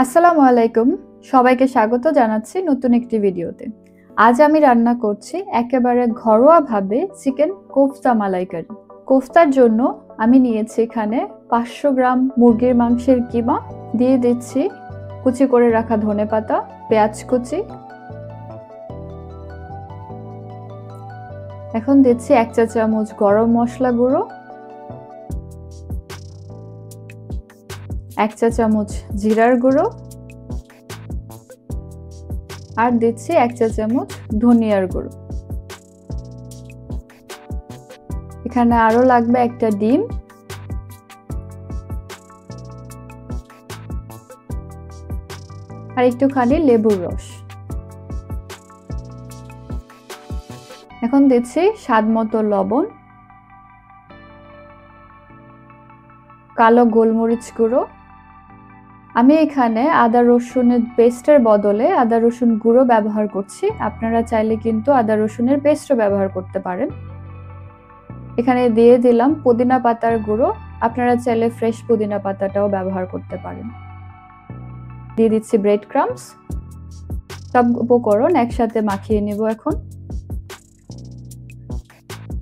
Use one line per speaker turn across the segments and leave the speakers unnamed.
আসসালামু আলাইকুম, সবাইকে স্বাগত জানাচ্ছি নতুন একটি ভিডিওতে। আজ আমি রান্না করছি একেবারে ঘরোয়াভাবে চিকেন কোফতা মালাইকারি। কোফতার জন্য আমি নিয়েছি এখানে 500 গ্রাম মুরগির মাংসের কিমা, দিয়ে দিচ্ছি কুচি করে রাখা ধনেপাতা, পেঁয়াজ কুচি। এখন দিচ্ছি 1 চা চামচ গরম মশলা গুঁড়ো, 1 চা চামচ জিরার গুঁড়ো, আর দিচ্ছি 1 চা চামচ ধনিয়ার গুঁড়ো। এখানে আরো লাগবে একটা ডিম, আর একটুখানি লেবুর রস। এখন দিচ্ছি স্বাদ মতো লবণ, কালো গোলমরিচ গুঁড়ো। আমি এখানে আদা রসুনের পেস্টের বদলে আদা রসুন গুঁড়ো ব্যবহার করছি, আপনারা চাইলে কিন্তু আদা রসুনের পেস্টও ব্যবহার করতে পারেন। এখানে দিয়ে দিলাম পুদিনা পাতার গুঁড়ো, আপনারা চাইলে ফ্রেশ পুদিনা পাতাটাও ব্যবহার করতে পারেন। দিয়ে দিচ্ছি ব্রেড ক্রাম্বস। সব উপকরণ একসাথে মাখিয়ে নেব। এখন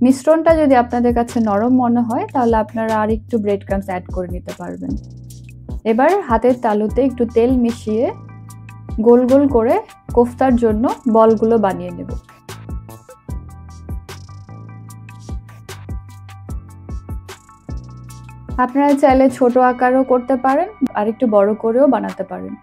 মিশ্রণটা যদি আপনাদের কাছে নরম মনে হয় তাহলে আপনারা আর একটু ব্রেড ক্রাম্বস অ্যাড করে নিতে পারবেন। এবার হাতের তালুতে একটু তেল মিশিয়ে গোল গোল করে কোফতার জন্য বলগুলো বানিয়ে নেব। আপনারা চাইলে ছোট আকারও করতে পারেন, আর একটু বড় করেও বানাতে পারেন।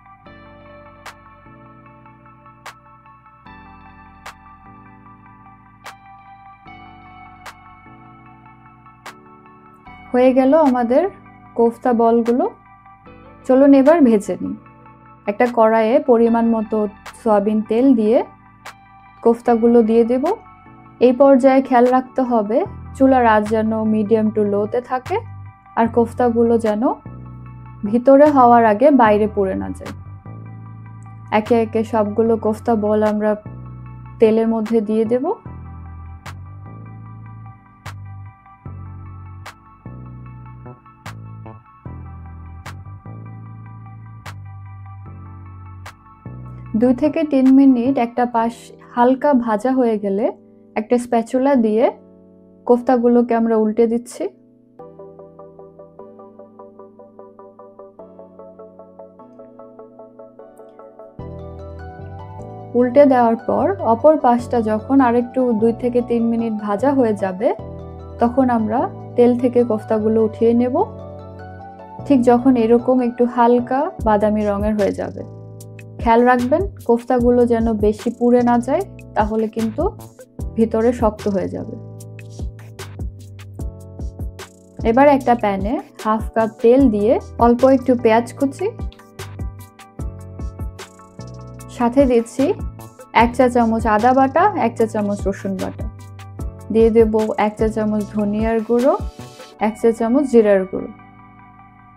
হয়ে গেল আমাদের কোফতা বলগুলো। চলুন এবার ভেজে নিই। একটা কড়াইয়ে পরিমাণ মতো সয়াবিন তেল দিয়ে কোফতাগুলো দিয়ে দেব। এই পর্যায়ে খেয়াল রাখতে হবে চুলার আঁচ যেন মিডিয়াম টু লোতে থাকে, আর কোফতাগুলো যেন ভিতরে হওয়ার আগে বাইরে পুড়ে না যায়। একে একে সবগুলো কোফতা বল আমরা তেলের মধ্যে দিয়ে দেব। দুই থেকে 3 মিনিট একটা পাশ হালকা ভাজা হয়ে গেলে একটা স্প্যাচুলা দিয়ে কোফতাগুলোকে আমরা উল্টে দিচ্ছি। উল্টে দেওয়ার পর অপর পাশটা যখন আরেকটু 2 থেকে 3 মিনিট ভাজা হয়ে যাবে তখন আমরা তেল থেকে কোফতাগুলো উঠিয়ে নেব। ঠিক যখন এরকম একটু হালকা বাদামি রঙের হয়ে যাবে, খেয়াল রাখবেন কোফতাগুলো যেন বেশি পুড়ে না যায়, তাহলে কিন্তু ভিতরে শক্ত হয়ে যাবে। এবার একটা প্যানে হাফ কাপ তেল দিয়ে অল্প একটু পেঁয়াজ কুচি, সাথে দিচ্ছি 1 চা চামচ আদা বাটা, 1 চা চামচ রসুন বাটা, দিয়ে দেব 1 চা চামচ ধনিয়ার গুঁড়ো, 1 চা চামচ জিরার গুঁড়ো,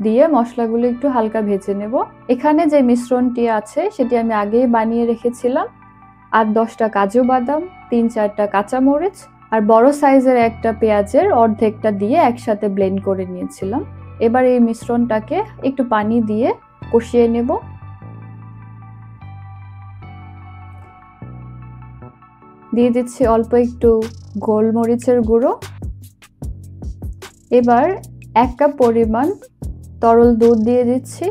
দিয়ে মশলাগুলো একটু হালকা ভেজে নেব। এখানে যে মিশ্রণটি আছে সেটি আমি আগেই বানিয়ে রেখেছিলাম। 8-10টা কাজু বাদাম, 3-4টা কাঁচামরিচ আর বড় সাইজের একটা পেঁয়াজের অর্ধেকটা দিয়ে একসাথে ব্লেন্ড করে নিয়েছিলাম। এবার এই মিশ্রণটাকে একটু পানি দিয়ে কষিয়ে নেব। দিয়ে দিচ্ছি অল্প একটু গোলমরিচের গুঁড়ো। এবার 1 কাপ পরিমাণ তরল দুধ দিয়ে দিচ্ছি,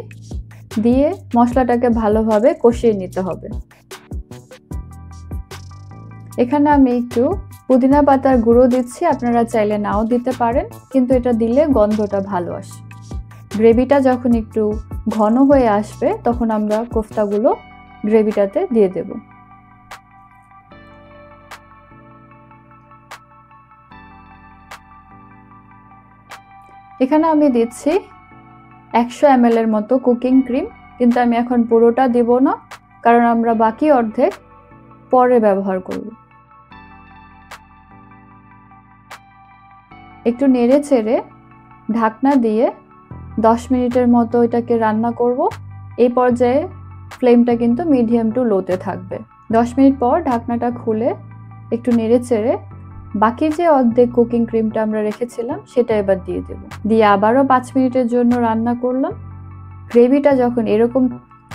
দিয়ে মশলাটাকে ভালোভাবে কষিয়ে নিতে হবে। এখানে আমি একটু পুদিনা পাতার গুঁড়ো দিচ্ছি, আপনারা চাইলে নাও দিতে পারেন, কিন্তু এটা দিলে গন্ধটা ভালো আসে। গ্রেভিটা যখন একটু ঘন হয়ে আসবে তখন আমরা কোফতাগুলো গ্রেভিটাতে দিয়ে দেব। এখানে আমি দিচ্ছি 100 ml এর মতো কুকিং ক্রিম, কিন্তু আমি এখন পুরোটা দিব না, কারণ আমরা বাকি অর্ধেক পরে ব্যবহার করব। একটু নেড়ে চেড়ে ঢাকনা দিয়ে 10 মিনিটের মতো এটাকে রান্না করব। এই পর্যায়ে ফ্লেমটা কিন্তু মিডিয়াম টু লোতে থাকবে। 10 মিনিট পর ঢাকনাটা খুলে একটু নেড়ে চেড়ে বাকি যে অর্ধেক কুকিং ক্রিমটা আমরা রেখেছিলাম সেটা এবার দিয়ে দেব। দিয়ে আবারও 5 মিনিটের জন্য রান্না করলাম। গ্রেভিটা যখন এরকম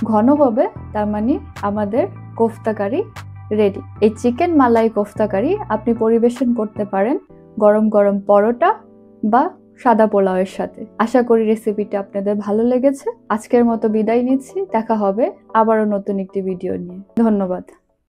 ঘন হবে, তার মানে আমাদের কোফতা কারি রেডি। এই চিকেন মালাই কোফতা কারি আপনি পরিবেশন করতে পারেন গরম গরম পরোটা বা সাদা পোলাওয়ের সাথে। আশা করি রেসিপিটা আপনাদের ভালো লেগেছে। আজকের মতো বিদায় নিচ্ছি, দেখা হবে আবারও নতুন একটি ভিডিও নিয়ে। ধন্যবাদ।